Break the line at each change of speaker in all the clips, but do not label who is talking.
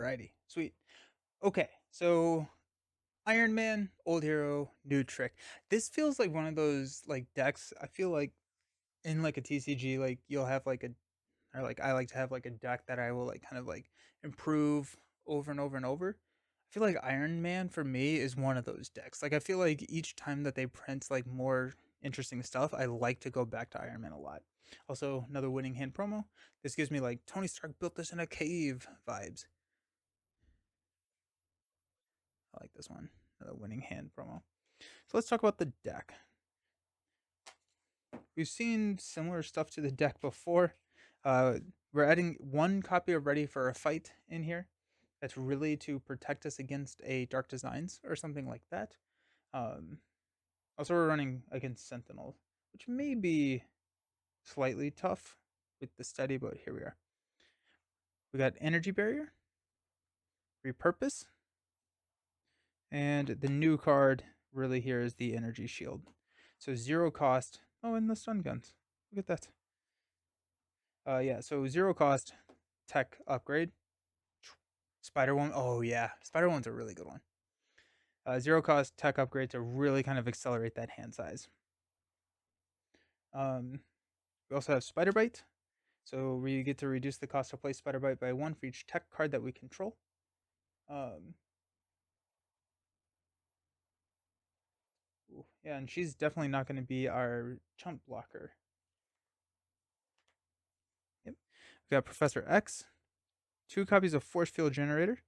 Alrighty, sweet. Okay, so Iron Man, old hero, new trick. This feels like one of those like decks. I feel like in like a TCG, like you'll have like a or like I like to have like a deck that I will like kind of like improve over and over and over. I feel like Iron Man for me is one of those decks. Like I feel like each time that they print like more interesting stuff, I like to go back to Iron Man a lot. Also, another winning hand promo. This gives me like Tony Stark built this in a cave vibes. I like this one. Another winning hand promo. So let's talk about the deck. We've seen similar stuff to the deck before. Uh, we're adding one copy of Ready for a Fight in here. That's really to protect us against a Dark Designs or something like that. Um, Also, we're running against Sentinel, which may be slightly tough with the study, but here we are. We got Energy Barrier, Repurpose, and the new card really here is the Energy Shield. So zero cost. Oh, and the stun guns. Look at that. Yeah, so zero cost tech upgrade. Spider one. Oh yeah, Spider one's a really good one. Zero cost tech upgrade to really kind of accelerate that hand size. Um, we also have Spider Bite, so we get to reduce the cost to play Spider Bite by one for each tech card that we control. Um, yeah, and she's definitely not going to be our chump blocker. Yep. We got Professor X, two copies of Force Field Generator,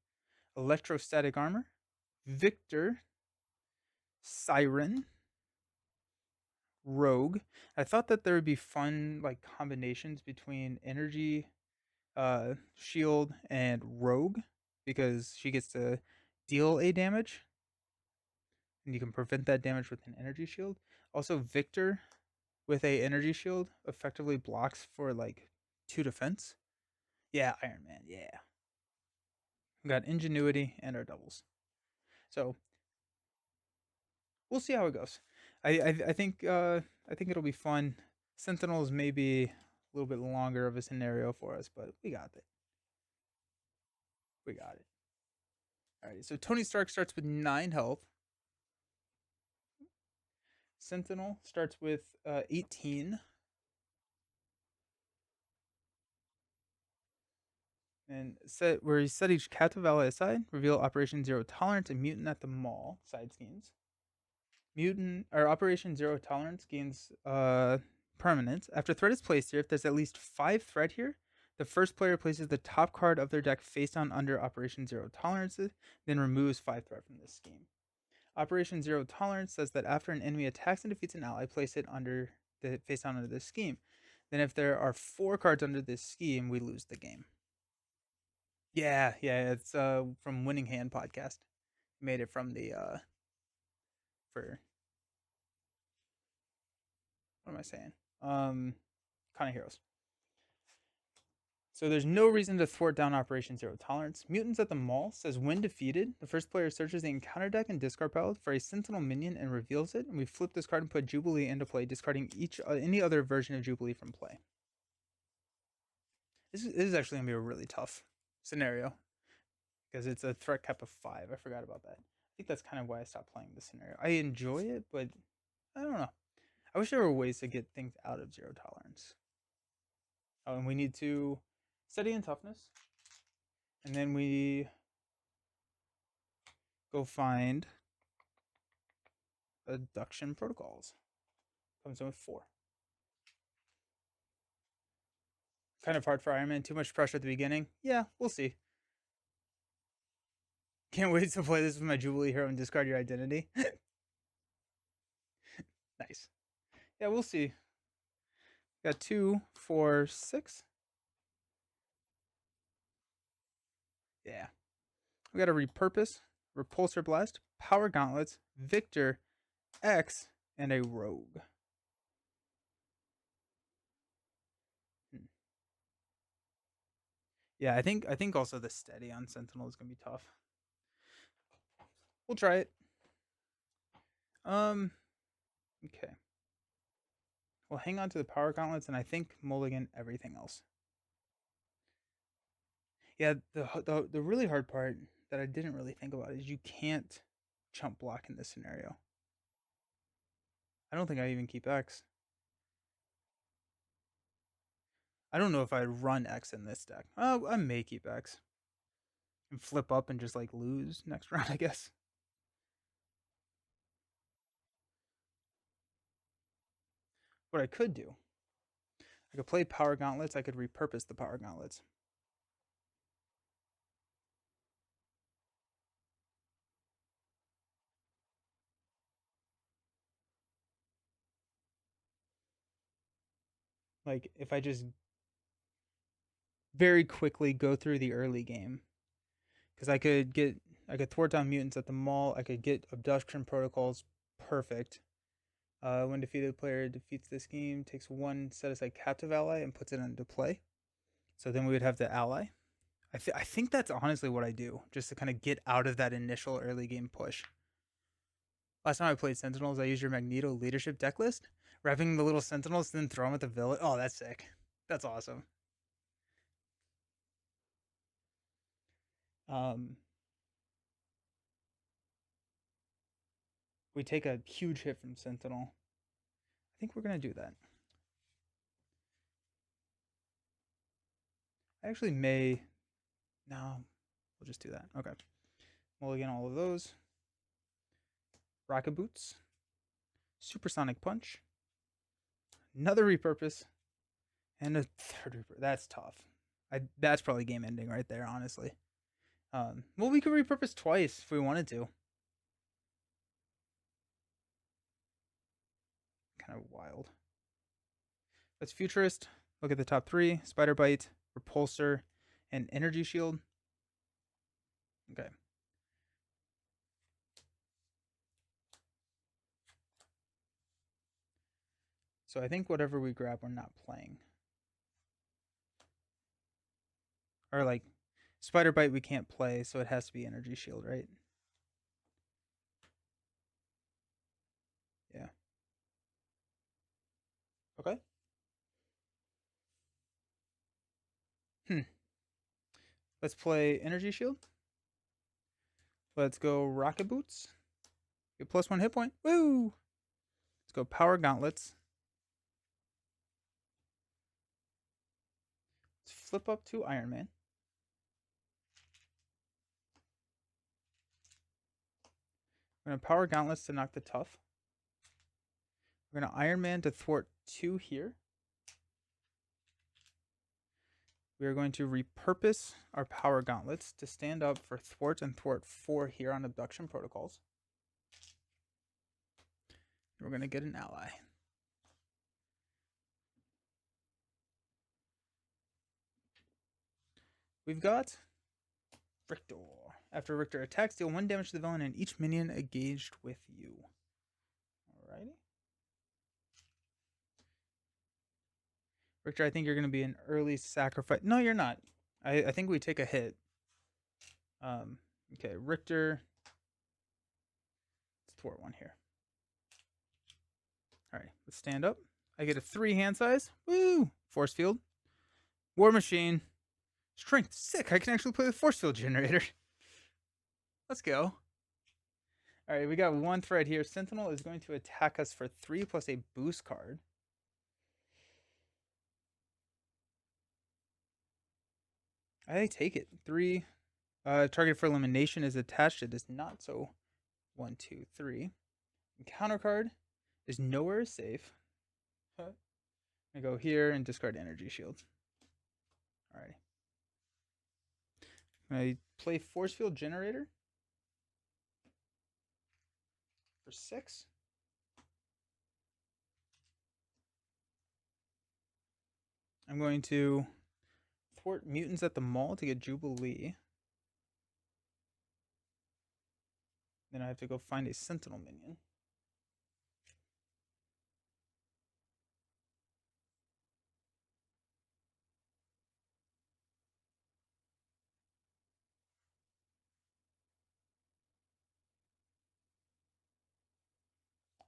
Electrostatic Armor, Victor, Siren, Rogue. I thought that there would be fun like combinations between Energy, Shield, and Rogue because she gets to deal a damage, and you can prevent that damage with an Energy Shield. Also, Victor with a Energy Shield effectively blocks for like two defense. Yeah, Iron Man. Yeah, we got Ingenuity and our doubles. So we'll see how it goes. I think it'll be fun. Sentinels may be a little bit longer of a scenario for us, but we got it. We got it. All right. So Tony Stark starts with 9 health. Sentinel starts with 18, and set where you set each captive ally aside. Reveal Operation Zero Tolerance and Mutant at the Mall side schemes. Mutant or Operation Zero Tolerance gains permanence. After threat is placed here, if there's at least 5 threat here, the first player places the top card of their deck face down under Operation Zero Tolerance, then removes 5 threat from this scheme. Operation Zero Tolerance says that after an enemy attacks and defeats an ally, place it under the face down under this scheme. Then, if there are 4 cards under this scheme, we lose the game. Yeah, yeah, it's from Winning Hand podcast. Made it from the for what am I saying? Kind of heroes. So there's no reason to thwart down Operation Zero Tolerance. Mutants at the Mall says when defeated, the first player searches the encounter deck and discard pile for a Sentinel minion and reveals it. And we flip this card and put Jubilee into play, discarding each any other version of Jubilee from play. This is actually gonna be a really tough scenario because it's a threat cap of 5. I forgot about that. I think that's kind of why I stopped playing this scenario. I enjoy it, but I don't know. I wish there were ways to get things out of Zero Tolerance. Oh, and we need to study in toughness, and then we go find abduction protocols. Comes in with 4. Kind of hard for Iron Man. Too much pressure at the beginning. Yeah, we'll see. Can't wait to play this with my Jubilee hero and discard your identity. Nice. Yeah, we'll see. Got 2, 4, 6. Yeah. We got a repurpose, repulsor blast, power gauntlets, Victor, X, and a rogue. Hmm. Yeah, I think also the steady on Sentinel is gonna be tough. We'll try it. Um. Okay. We'll hang on to the power gauntlets, and I think mulligan everything else. Yeah, the really hard part that I didn't really think about is you can't chump block in this scenario. I don't think I even keep X. I don't know if I'd run X in this deck. Oh, I may keep X and flip up and just like lose next round, I guess. What I could do, I could play Power Gauntlets. I could repurpose the Power Gauntlets. Like if I just very quickly go through the early game, because I could thwart down mutants at the mall. I could get abduction protocols perfect. When defeated player defeats this game, takes one set aside captive ally and puts it into play. So then we would have the ally. I think that's honestly what I do, just to kind of get out of that initial early game push. Last time I played Sentinels, I used your Magneto leadership deck list, wrapping the little Sentinels, then throw them at the village. Oh, that's sick. That's awesome. Um, we take a huge hit from Sentinel. I think we're gonna do that. I actually may. No, we'll just do that. Okay. Mulligan all of those. Rocket Boots. Supersonic Punch. Another repurpose. And a third repurpose. That's tough. That's probably game ending right there, honestly. Well, we could repurpose twice if we wanted to. Kind of wild. That's Futurist. Look at the top three: Spider Bite, Repulsor, and Energy Shield. Okay. So I think whatever we grab, we're not playing. Or like Spider Bite, we can't play, so it has to be Energy Shield, right? Yeah. Okay. Hmm. Let's play Energy Shield. Let's go Rocket Boots. Get +1 hit point. Woo! Let's go Power Gauntlets. Let's flip up to Iron Man. We're going to Power Gauntlets to knock the tough. We're going to Iron Man to thwart 2 here. We are going to repurpose our Power Gauntlets to stand up for thwart and thwart 4 here on abduction protocols. We're going to get an ally. We've got Richter. After Richter attacks, deal 1 damage to the villain and each minion engaged with you. Alrighty. Richter, I think you're going to be an early sacrifice. No, you're not. I think we take a hit. Okay, Richter. Let's thwart 1 here. Alright, let's stand up. I get a 3 hand size. Woo! Force field. War Machine. Strength. Sick. I can actually play the force field generator. Let's go. Alright, we got 1 thread here. Sentinel is going to attack us for 3 plus a boost card. I take it. 3. Target for elimination is attached. It is not. So 1, 2, 3. And counter card is nowhere safe. I go here and discard Energy Shield. Alright. I play Force Field Generator for 6. I'm going to thwart mutants at the mall to get Jubilee. Then I have to go find a Sentinel minion.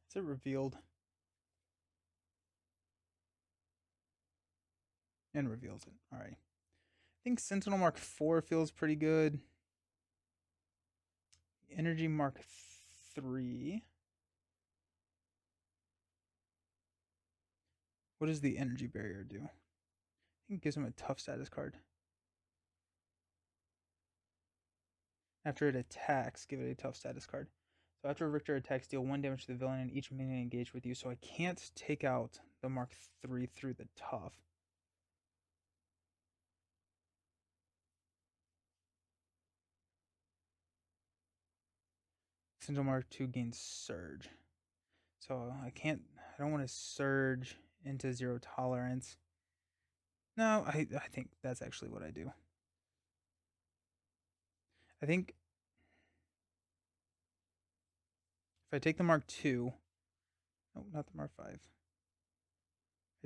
Is it revealed? And reveals it. Alright. think Sentinel Mark 4 feels pretty good. Energy Mark 3. What does the energy barrier do? I think it gives him a tough status card. After it attacks, give it a tough status card. So after Richter attacks, deal 1 damage to the villain and each minion engaged with you. So I can't take out the Mark 3 through the tough. Sentinel Mark 2 gains Surge. So I don't want to Surge into 0 tolerance. No, I think that's actually what I do. I think if I take the Mark 2, no, not the Mark 5. I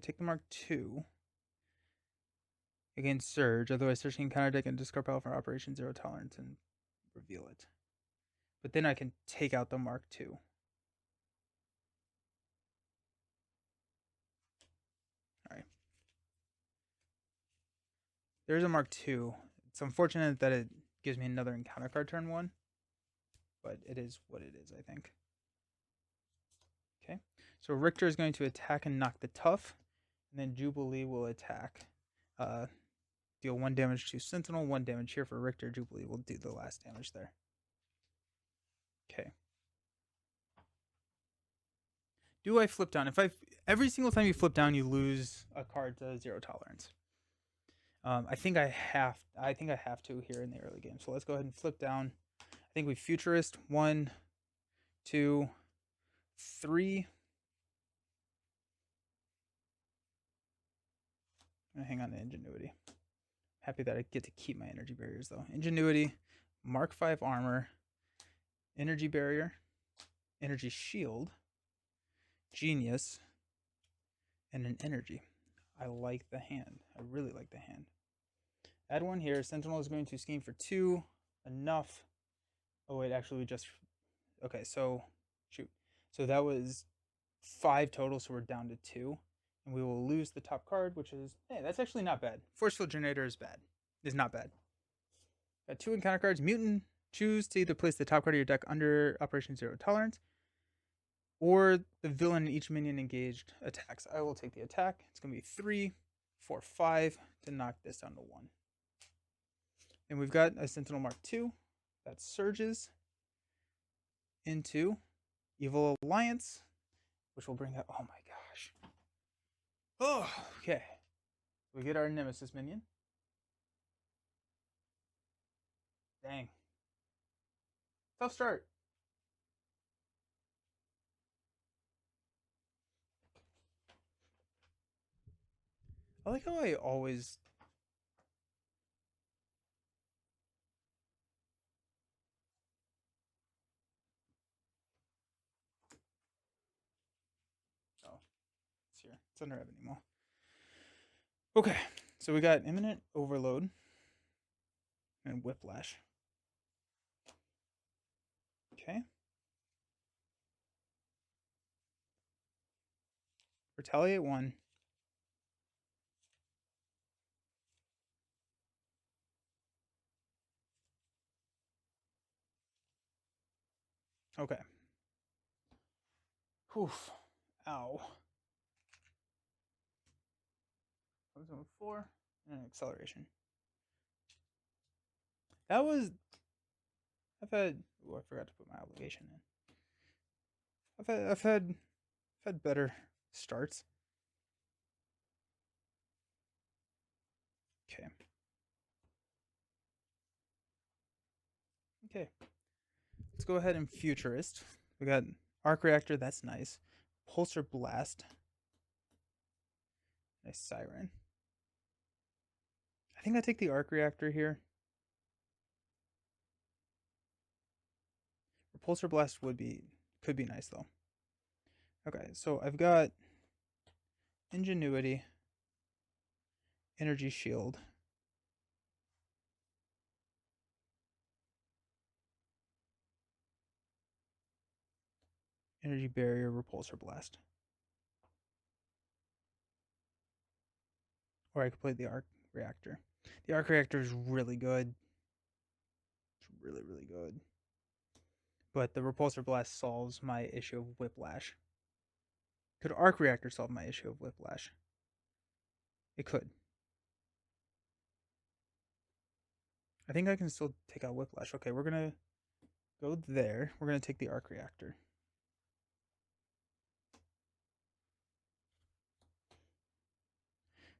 take the Mark 2 against Surge, otherwise Surge can counterdeck and discard power for Operation 0 tolerance and reveal it. But then I can take out the Mark 2. Alright. There's a Mark 2. It's unfortunate that it gives me another encounter card turn 1, but it is what it is, I think. Okay, so Richter is going to attack and knock the tough, and then Jubilee will attack. Deal 1 damage to Sentinel, 1 damage here for Richter. Jubilee will do the last damage there. Okay. Do I flip down? Every single time you flip down, you lose a card to 0 tolerance. I think I have to here in the early game. So let's go ahead and flip down. I think we Futurist 1, 2, 3. I'm gonna hang on to Ingenuity. Happy that I get to keep my energy barriers though. Ingenuity, Mark 5 armor, energy barrier, energy shield, genius, and an energy. I like the hand. I really like the hand. Add 1 here. Sentinel is going to scheme for 2. Enough. Oh wait, actually we just, okay, so shoot. So that was 5 total, so we're down to 2. And we will lose the top card, which is, hey, that's actually not bad. Force Field Generator is bad. Is not bad. Got 2 encounter cards. Mutant, choose to either place the top card of your deck under Operation 0 tolerance, or the villain in each minion engaged attacks. I will take the attack. It's going to be 3, 4, 5 to knock this down to 1. And we've got a Sentinel Mark 2 that surges into Evil Alliance, which will bring up, oh my gosh. Oh, okay. We get our Nemesis minion. Dang. Tough start. I like how I always... Oh, it's here. It's under Ebony Maw. Okay, so we got Imminent Overload and Whiplash. Okay. Retaliate 1. Okay. Oof. Ow. 4 and an acceleration. That was... I've had... Oh, I forgot to put my obligation in. I've had better starts. Okay. Okay. Let's go ahead and Futurist. We got Arc Reactor, that's nice. Pulsar Blast. Nice Siren. I think I take the Arc Reactor here. Repulsor Blast could be nice though. Okay, so I've got Ingenuity, Energy Shield, Energy Barrier, Repulsor Blast. Or I could play the Arc Reactor. The arc reactor is really good. It's really, really good. But the repulsor blast solves my issue of whiplash. Could arc reactor solve my issue of whiplash? It could. I think I can still take out whiplash. Okay, we're gonna go there. We're gonna take the arc reactor.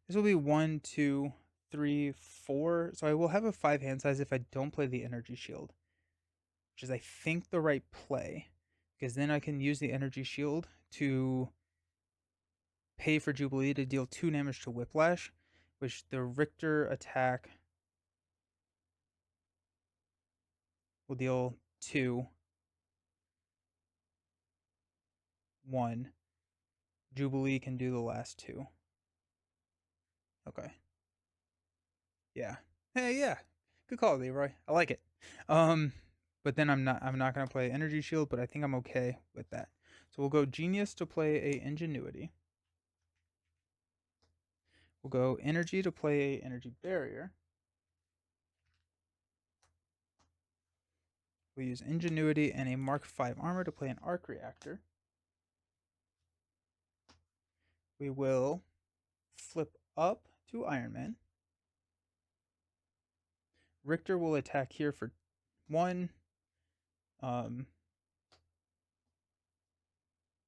This will be 1, 2, 3, 4. So I will have a 5 hand size if I don't play the energy shield, which is I think the right play, because then I can use the energy shield to pay for Jubilee to deal 2 damage to whiplash, which the Richter attack will deal 2, 1. Jubilee can do the last 2. Okay. Yeah. Hey, yeah. Good call, Leroy. I like it. But then I'm not gonna play Energy Shield, but I think I'm okay with that. So we'll go Genius to play a Ingenuity. We'll go Energy to play a Energy Barrier. We'll use Ingenuity and a Mark 5 armor to play an Arc Reactor. We will flip up to Iron Man. Richter will attack here for 1.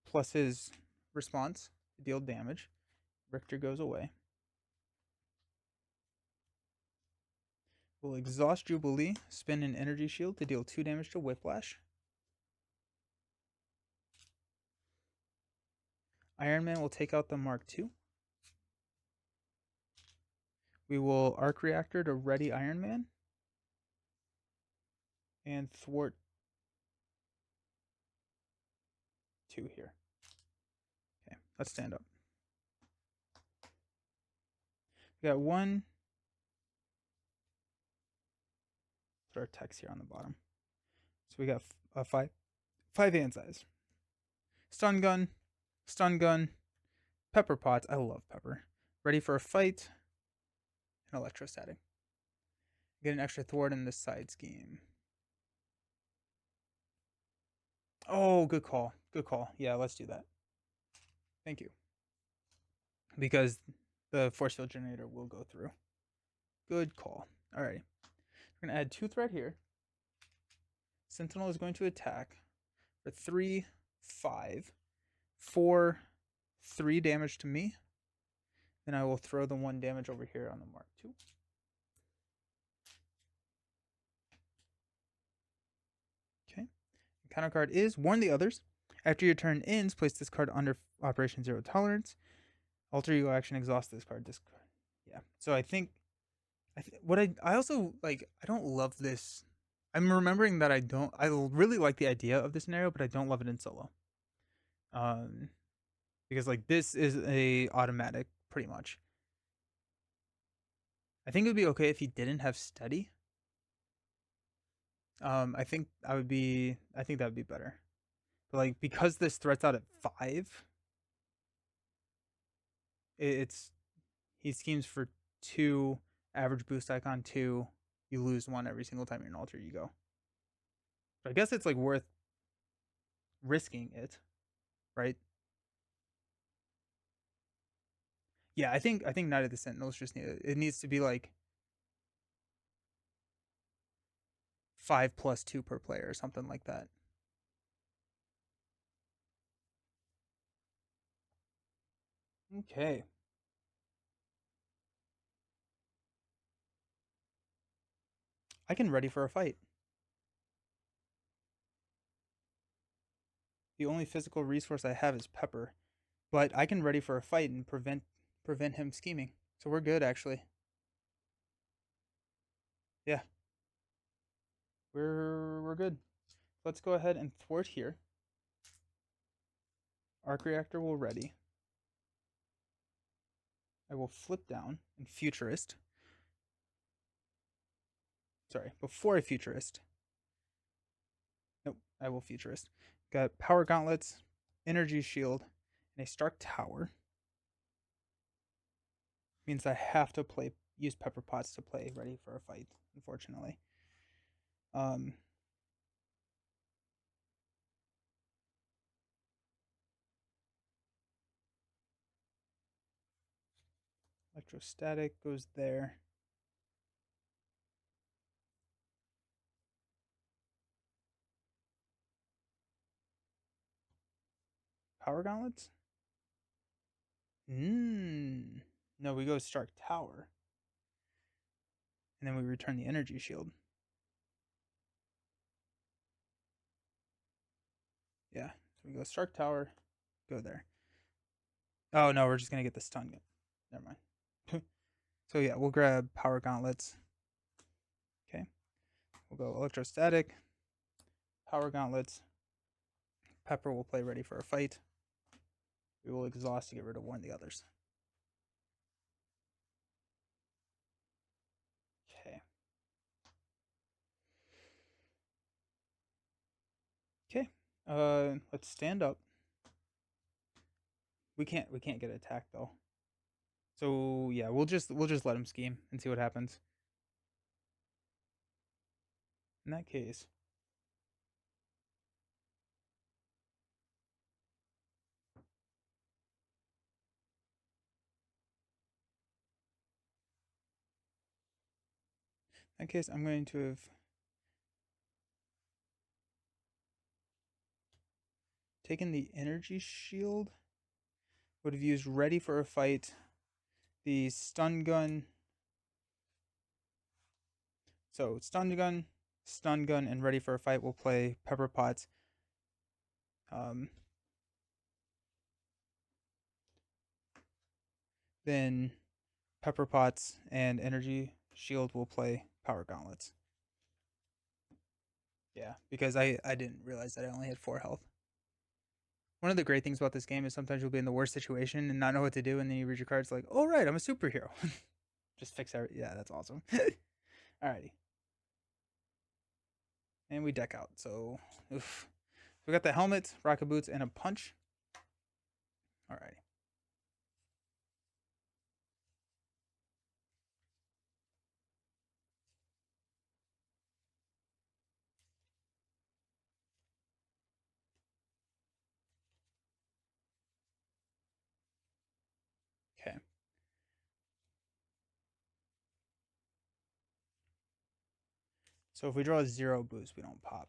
Plus his response to deal damage. Richter goes away. We'll exhaust Jubilee, spin an energy shield to deal 2 damage to Whiplash. Iron Man will take out the Mark II. We will Arc Reactor to ready Iron Man and thwart 2 here. Okay, let's stand up. We got 1. Put our text here on the bottom. So we got a 5 hand size. Stun gun, pepper pots. I love pepper. Ready for a fight. And electrostatic. Get an extra thwart in this side scheme. Oh, good call. Good call. Yeah, let's do that. Thank you. Because the force field generator will go through. Good call. Alrighty. We're going to add 2 threat here. Sentinel is going to attack for 3, 5, 4, 3 damage to me. Then I will throw the 1 damage over here on the Mark II. Okay. The counter card is Warn the Others. After your turn ends, place this card under Operation Zero Tolerance. Alter ego action, exhaust this card. This card. Yeah. So I think I also like. I don't love this. I'm remembering that I really like the idea of this scenario, but I don't love it in solo. Because like this is a automatic pretty much. I think it would be okay if he didn't have steady. I think that would be better. But like because this threat's out at 5, he schemes for 2 average boost icon 2. You lose 1 every single time you're in alter ego. So I guess it's like worth risking it, right? Yeah, I think Night of the Sentinels just it needs to be like 5 plus 2 per player or something like that. Okay. I can ready for a fight. The only physical resource I have is pepper, but I can ready for a fight and prevent him scheming. So we're good actually. Yeah. We're good. Let's go ahead and thwart here. Arc reactor will ready. I will flip down and futurist. Sorry, before I futurist. Nope, I will futurist. Got power gauntlets, energy shield, and a Stark Tower. Means I have to play use Pepper Potts to play ready for a fight, unfortunately. Um, Electrostatic goes there. Power Gauntlets? No, we go Stark Tower. And then we return the energy shield. Yeah. So we go Stark Tower, go there. Oh no, we're just gonna get the stun gun. Never mind. So yeah, we'll grab Power Gauntlets. Okay. We'll go Electrostatic, Power Gauntlets. Pepper will play ready for a fight. We will exhaust to get rid of one of the others. Okay. Okay. Let's stand up. We can't get attacked though. So yeah, we'll just let him scheme and see what happens. In that case, I'm going to have taken the energy shield. Would have used ready for a fight. The stun gun. So stun gun, and ready for a fight will play Pepper Potts. Then Pepper Potts and energy shield will play Power Gauntlets. Yeah, because I didn't realize that I only had 4 health. One of the great things about this game is sometimes you'll be in the worst situation and not know what to do, and then you read your cards like, "Oh right, I'm a superhero." Just fix everything. Yeah, that's awesome. Alrighty, and we deck out. So, oof. We got the helmet, rocket boots, and a punch. Alrighty. Okay. So if we draw a 0 boost, we don't pop,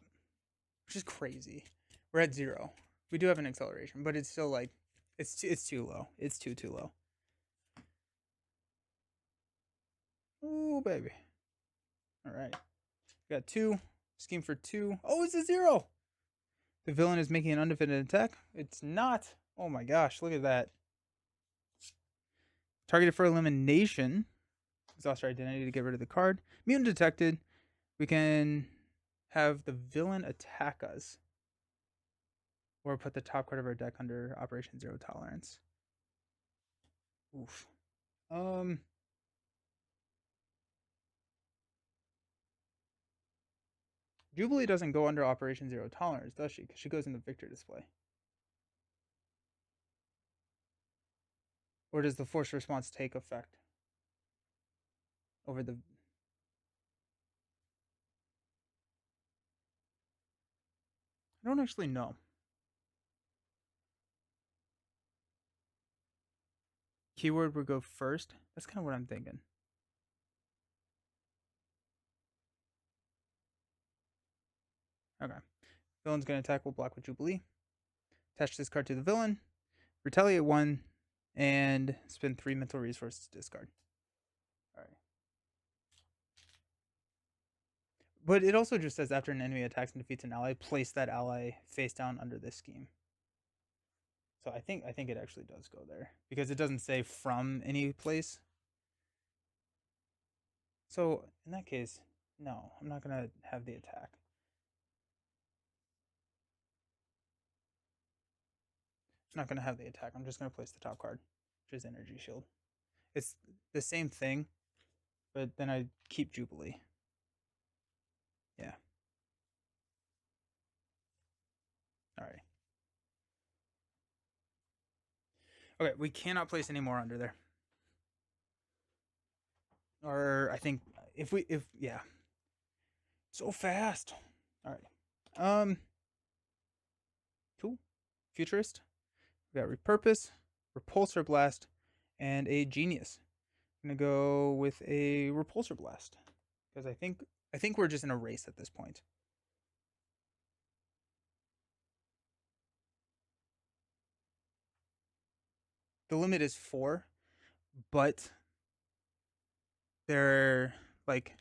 which is crazy. We're at 0. We do have an acceleration, but it's still like it's too low. It's too low. Oh baby. All right. We got 2. Scheme for 2. Oh, it's a 0. The villain is making an undefended attack. It's not. Oh my gosh, look at that. Targeted for elimination. Exhaust our identity to get rid of the card. Mutant detected. We can have the villain attack us. Or put the top card of our deck under Operation Zero Tolerance. Oof. Jubilee doesn't go under Operation Zero Tolerance, does she? Because she goes in the victor display. Or does the force response take effect over the? I don't actually know. Keyword would go first. That's kind of what I'm thinking. Okay. Villain's gonna attack. We'll block with Jubilee. Attach this card to the villain. Retaliate 1, and spend 3 mental resources to discard. All right. But it also just says after an enemy attacks and defeats an ally, place that ally face down under this scheme. So I think it actually does go there because it doesn't say from any place. So in that case, no, I'm not gonna have the attack. I'm not gonna have the attack. I'm just gonna place the top card, which is Energy Shield. It's the same thing, but then I keep Jubilee. Yeah. All right. Okay, we cannot place any more under there. Or I think if yeah, so fast. All right. Cool. Futurist. We got Repurpose, Repulsor Blast, and a Genius. I'm gonna go with a Repulsor Blast because I think we're just in a race at this point. The limit is 4, but they're like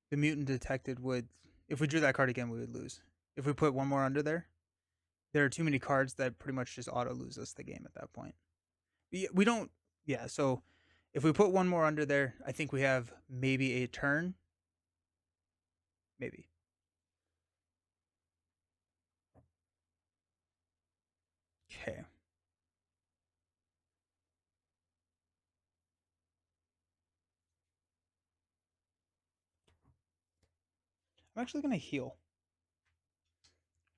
the mutant detected would if we drew that card again we would lose. If we put one more under there are too many cards that pretty much just auto lose us the game at that point. We don't yeah, so if we put one more under there, I think we have maybe a turn. Maybe. Okay. I'm actually gonna heal.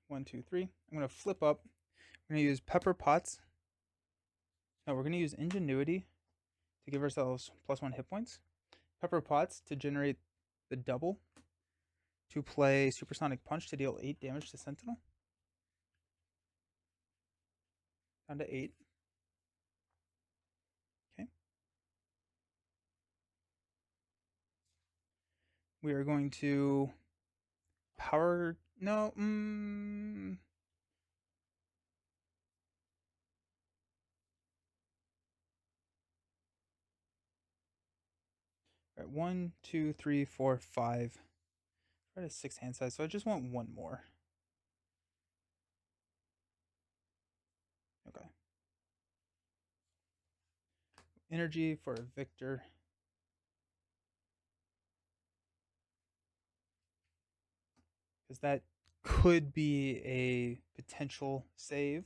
1, 2, 3. I'm gonna flip up. We're gonna use Pepper Pots. No, we're gonna use Ingenuity to give ourselves +1 hit points. Pepper Pots to generate the double. To play Supersonic Punch to deal 8 damage to Sentinel. Down to 8. Okay. We are going to power. No. All right. 1, 2, 3, 4, 5. Right at 6 hand size, so I just want one more. Okay. Energy for a Victor. Because that could be a potential save.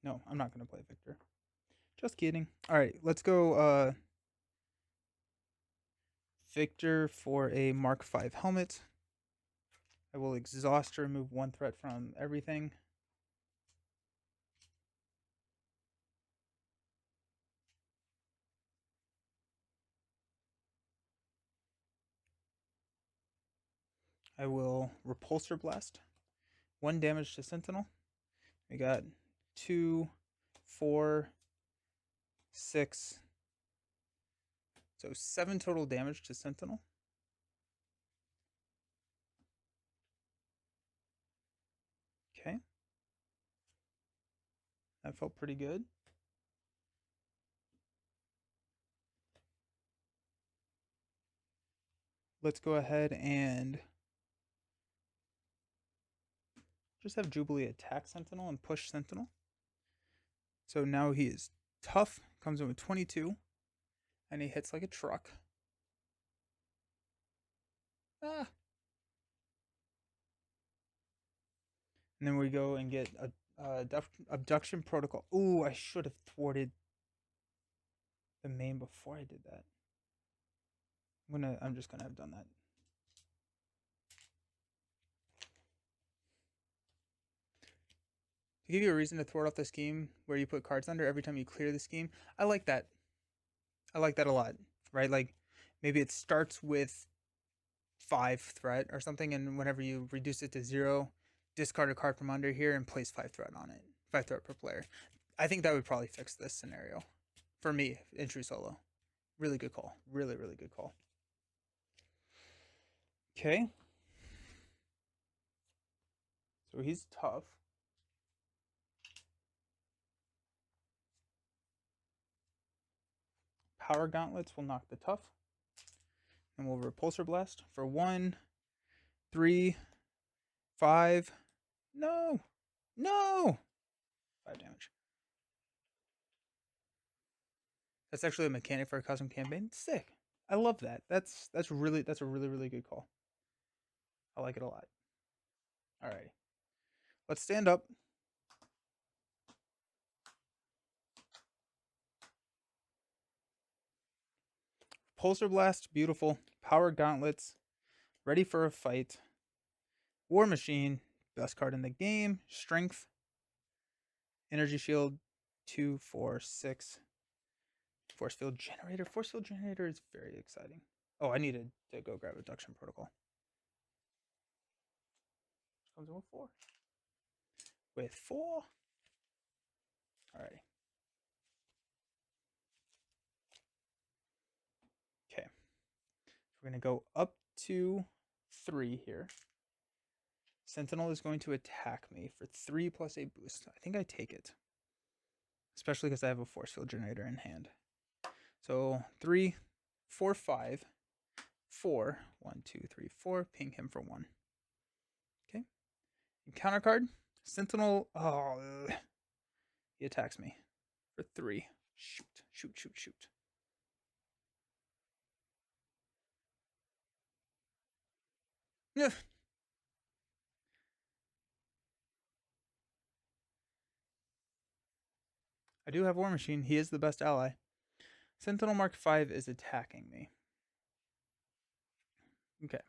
No, I'm not going to play Victor. Just kidding. All right, let's go Victor for a Mark 5 helmet. I will exhaust to remove 1 threat from everything. I will Repulsor Blast. 1 damage to Sentinel. We got 2, 4, 6. So 7 total damage to Sentinel. Okay. That felt pretty good. Let's go ahead and just have Jubilee attack Sentinel and push Sentinel. So now he is tough, comes in with 22, and he hits like a truck. Ah. And then we go and get a abduction protocol. Ooh, I should have thwarted the main before I did that. I'm just gonna have done that. To give you a reason to thwart off the scheme where you put cards under every time you clear the scheme, I like that. I like that a lot, right? Like maybe it starts with 5 threat or something, and whenever you reduce it to 0, discard a card from under here and place 5 threat on it. 5 threat per player. I think that would probably fix this scenario for me in true solo. Really good call. Really, really good call. Okay. So he's tough. Power gauntlets will knock the tough. And we'll Repulsor Blast for 1, 3, 5. No! No! 5 damage. That's actually a mechanic for a custom campaign. Sick. I love that. That's a really really good call. I like it a lot. Alrighty. Let's stand up. Pulsar Blast, beautiful. Power Gauntlets, ready for a fight. War Machine, Best card in the game. Strength. Energy shield. 2, 4, 6. Force field generator. Force field generator is very exciting. Oh, I needed to go grab abduction protocol. Comes in with 4. With 4. Alrighty. Okay. We're going to go up to 3 here. Sentinel is going to attack me for 3 plus a boost. I think I take it. Especially because I have a force field generator in hand. So 3, 4, 5, 4. 1, 2, 3, 4. Ping him for 1. Okay. Counter card. Sentinel. Oh, he attacks me for 3. Shoot, shoot, shoot, shoot. Yeah. I do have War Machine. He is the best ally. Sentinel Mark 5 is attacking me. Okay.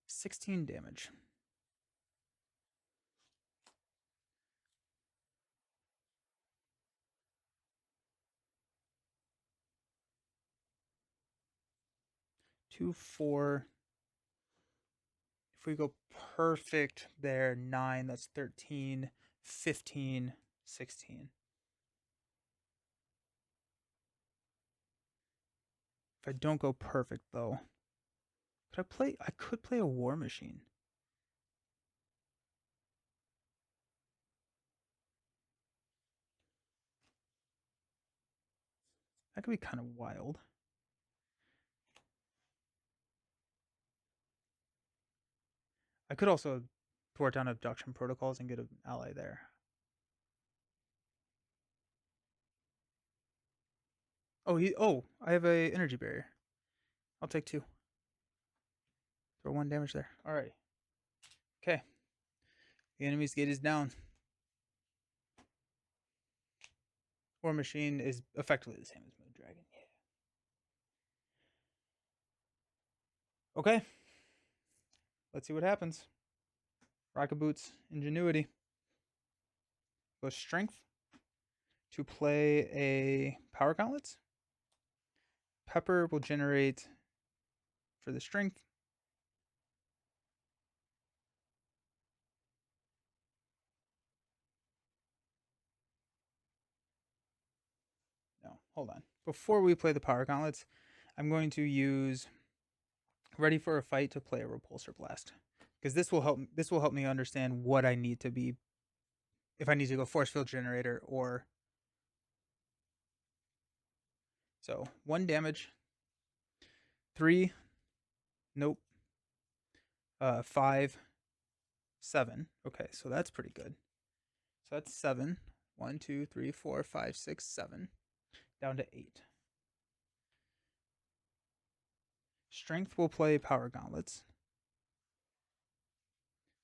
16 damage. Two, 4. If we go perfect there, 9, that's 13, 15, 16. If I don't go perfect though, I could play a War Machine. That could be kind of wild. I could also thwart down abduction protocols and get an ally there. Oh, I have a energy barrier. I'll take 2. Throw 1 damage there. Alright. Okay. The enemy's gate is down. War Machine is effectively the same as Moon Dragon. Yeah. Okay. Let's see what happens. Rocket Boots, Ingenuity. Go Strength to play a Power Gauntlets. Pepper will generate for the Strength. No, hold on. Before we play the Power Gauntlets, I'm going to use Ready for a Fight to play a Repulsor Blast. Because this will help me understand what I need to be, if I need to go Force Field Generator or. So 1 damage. 3. Nope. 5. 7. Okay, so that's pretty good. So that's 7. 1, 2, 3, 4, 5, 6, 7. Down to 8. Strength will play Power Gauntlets.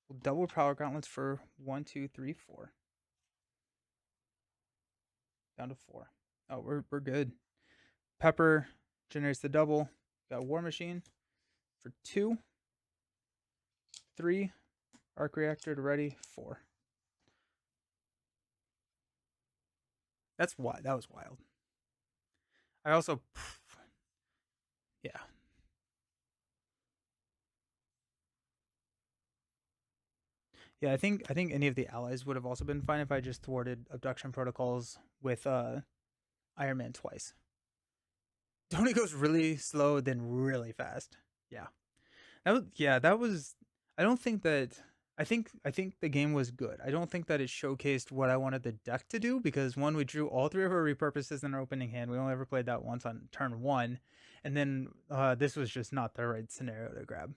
We'll double Power Gauntlets for 1, 2, 3, 4. Down to 4. Oh, we're good. Pepper generates the double. Got War Machine for 2. 3. Arc Reactor to ready. 4. That's why that was wild. I also, yeah. Yeah, I think any of the allies would have also been fine if I just thwarted abduction protocols with Iron Man twice. Tony goes really slow, then really fast. Yeah, that was. I don't think that. I think the game was good. I don't think that it showcased what I wanted the deck to do because one, we drew all 3 of our repurposes in our opening hand. We only ever played that once on turn 1, and then this was just not the right scenario to grab.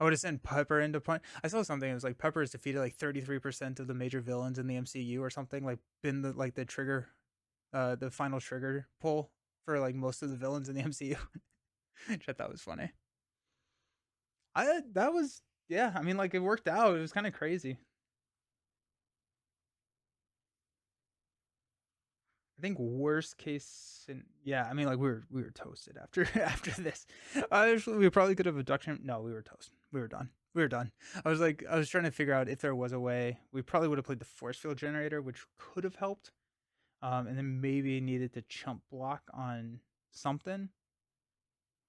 I would have sent Pepper into point. I saw something. It was like Pepper has defeated like 33% of the major villains in the MCU or something. Like been the trigger, the final trigger pull for like most of the villains in the MCU. Which I thought was funny. That was yeah. I mean, like it worked out. It was kind of crazy. think worst case, yeah, I mean, like we were toasted after after this. Actually, we probably could have abduction. No, we were toast. We were done. We were done. I was trying to figure out if there was a way. We probably would have played the force field generator, which could have helped. And then maybe needed to chump block on something,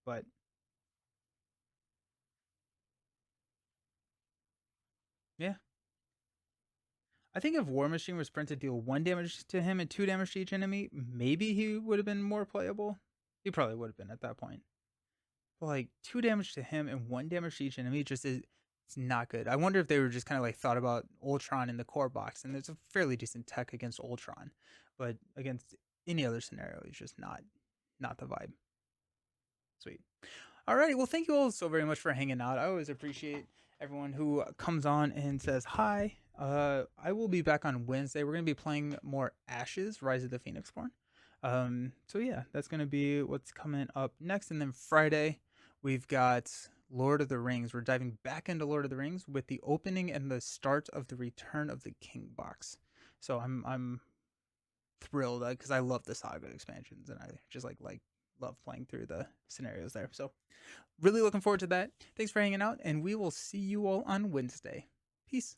but yeah. I think if War Machine was sprinted to deal 1 damage to him and 2 damage to each enemy, maybe he would have been more playable. He probably would have been at that point. But like 2 damage to him and 1 damage to each enemy just is it's not good. I wonder if they were just kind of like thought about Ultron in the core box, and there's a fairly decent tech against Ultron, but against any other scenario, it's just not the vibe. Sweet. All right. Well, thank you all so very much for hanging out. I always appreciate everyone who comes on and says hi. I will be back on Wednesday. We're going to be playing more Ashes, Rise of the Phoenix Born. So yeah, that's going to be what's coming up next. And then Friday, we've got Lord of the Rings. We're diving back into Lord of the Rings with the opening and the start of the Return of the King box. So I'm thrilled because I love the Saga expansions, and I just like love playing through the scenarios there. So really looking forward to that. Thanks for hanging out, and we will see you all on Wednesday. Peace.